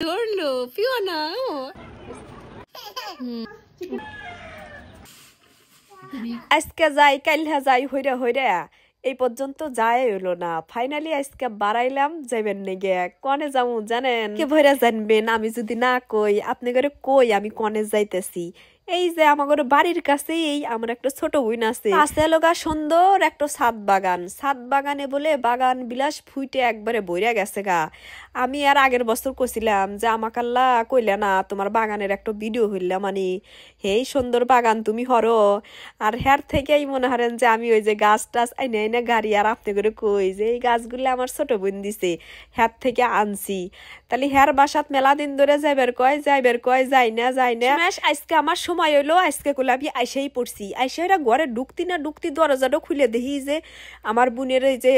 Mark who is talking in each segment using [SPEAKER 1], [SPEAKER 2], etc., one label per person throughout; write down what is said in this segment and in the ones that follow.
[SPEAKER 1] করলো ফিওনা আজকে যাই কাইলহা যাই হইরা হইরা এই পর্যন্ত যায় হইলো না। ফাইনালি আজকে বাড়াইলাম যাইবেন নেগে কনে যাবো জানেন কে ভইরা জানবেন আমি যদি না কই আপনি করে কই আমি কনে যাইতেছি। এই যে আমার বাড়ির কাছেই আমার একটা ছোট বোন আছে লগা সুন্দর একটা ছাদ বাগানে বলে বাগান বিলাস ফুইটে একবারে বইরা গেছে গা। আমি আর আগের বছর কইছিলাম যে আমাকে আল্লাহ কইলে না তোমার বাগানের একটা ভিডিও হইলাম মানে হেই সুন্দর বাগান তুমি হরো। আর হ্যার থেকেই মনে হারেন যে আমি ওই যে গাছ টাছ আইনে আইনে গাড়ি আর আপনি করে কই যে এই গাছগুলো আমার ছোট বোন দিছে হ্যার থেকে আনছি। তাহলে হ্যার বাসাত মেলা দিন ধরে যাইবার কয় যাই না আজকে আমার সময় হইলো আজকে কইলে আমি আইসাই পড়ছি আইসা এরা ঘরে ঢুকতি না ঢুকতি দরজাটা খুলে দেখি যে আমার বোনের এই যে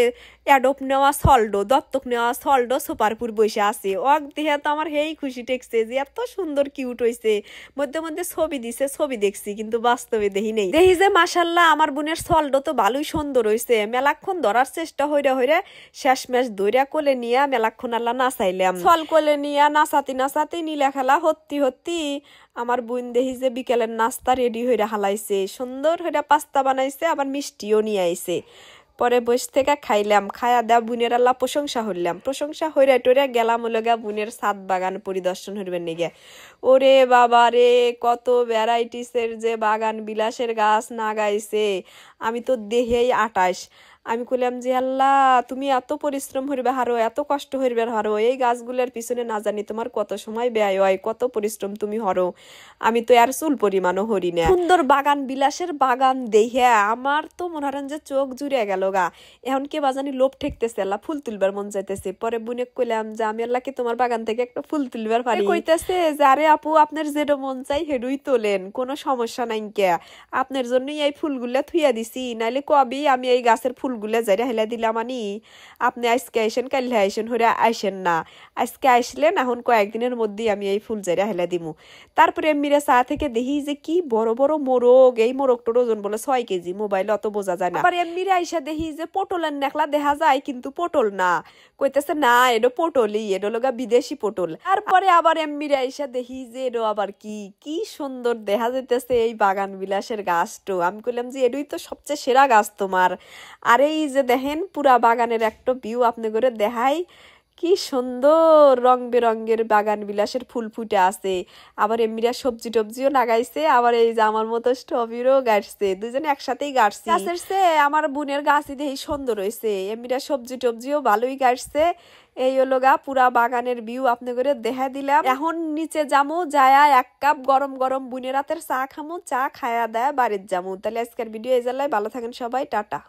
[SPEAKER 1] অ্যাডপ নেওয়া সল্ডো দত্তক নেওয়া সল্ডো সোপারপুর বসে আছে অক দেখে তো আমার হেই খুশি টেকছে যে এত সুন্দর কিউট হইছে। মধ্যে মধ্যে ছবি দিছে ছবি দেখছি কিন্তু বাস্তবে দেখি নেই। দেখি যে মাশাল্লাহ আমার বোনের সল্ডো তো ভালোই সুন্দর হইছে। মেলাক্ষণ ধরার চেষ্টা হইরা শেষমেশ দইরা কোলে নিয়ে মেলাক্ষণ আল্লাহ নাচাইলাম ফল কোলে নিয়ে নাচাতি নীলা খেলা হত্তি আমার বোন দেখি যে বিকেলের নাস্তা রেডি হইরা হালাইছে সুন্দর হইরা পাস্তা বানাইছে আবার মিষ্টিও নিয়ে আইছে। পরে বস থেকে খাইলাম খায়া দেয়া বোনের আল্লাহ প্রশংসা হইরা টইরা গেলাম লগা বোনের ছাদ বাগান পরিদর্শন হইবেন নিগে। ওরে বাবা রে কত ভ্যারাইটিসের যে বাগান বিলাসের গাছ না গাইছে আমি তো দেহেই 28। আমি কইলাম যে আল্লাহ তুমি এত পরিশ্রম হইবে হারো এত কষ্ট হইবে হারো এই গাছগুলোর পিছনে না জানি তোমার কত সময় ব্যয় হয় কত পরিশ্রম তুমি হরো আমি তো আর চুল পরিমাণও হরি না। সুন্দর বাগান বিলাসের বাগান দেখে আমার তো মনে হয় যে চোখ জুড়ে গেল গা। এখন কে বাজানি লোভ ঠেকতেছে আল্লাহ ফুল তুলবার মন যাইতেছে। পরে বুনে কইলাম যে আমি আল্লাহ কি তোমার বাগান থেকে একটা ফুল তুলবার পারি কইতেছে যে আরে আপু আপনার যেটা মন চাই হেডুই তোলেন কোনো সমস্যা নাই কে আপনার জন্যই এই ফুলগুলা থুইয়া দিছি নাইলে কবি আমি এই গাছের ফুলগুলা যাইরা হেলা দিলাম আনি আপনি আজকে আইসেন কাইলে আইসেন হইরা আইসেন না আজকে আইসলেন এখন কয়েকদিনের মধ্যেই আমি এই ফুল যাইরা হেলা দিমু। তারপরে এমনিরা চা থেকে দেখি যে কি বড় বড় মোরগ এই মোরগটার ওজন বলে 6 কেজি মোবাইলে অত বোঝা যায় না। আবার এমনিরা আইসা দেখি যে পটলের নেকলা দেখা যায় কিন্তু পটল না কইতেছে না এটা পটলই এটা লগা বিদেশি পটল। তারপরে আবার এমনিরা আইসা দেখি যে এটা আবার কি সুন্দর দেখা যাইতেছে এই বাগান বিলাসের গাছটো। আমি কইলাম যে এটাই তো সবচেয়ে সেরা গাছ তোমার। আর এই যে দেখেন পুরা বাগানের একটা ভিউ আপনি করে দেখাই কি সুন্দর রং বেরঙের বাগান বিলাসের ফুল ফুটে আছে। আবার এমনিরা সবজি টবজিও লাগাইছে আবার এই যে আমার মতো স্ট্রবেরিও গাছছে দুজনে একসাথেই গাছছে। গাছের সে আমার বোনের গাছই দেখি সুন্দর হয়েছে এমনিরা সবজি টবজিও ভালোই গাছছে। এই হলো গা পুরা বাগানের ভিউ আপনি করে দেখা দিলাম। এখন নিচে যামু যায়া 1 কাপ গরম গরম বোনের রাতের চা খামু চা খায়া দেয় বাড়ির যামু। তাহলে আজকের ভিডিও এই জায়গায় ভালো থাকেন সবাই টাটা।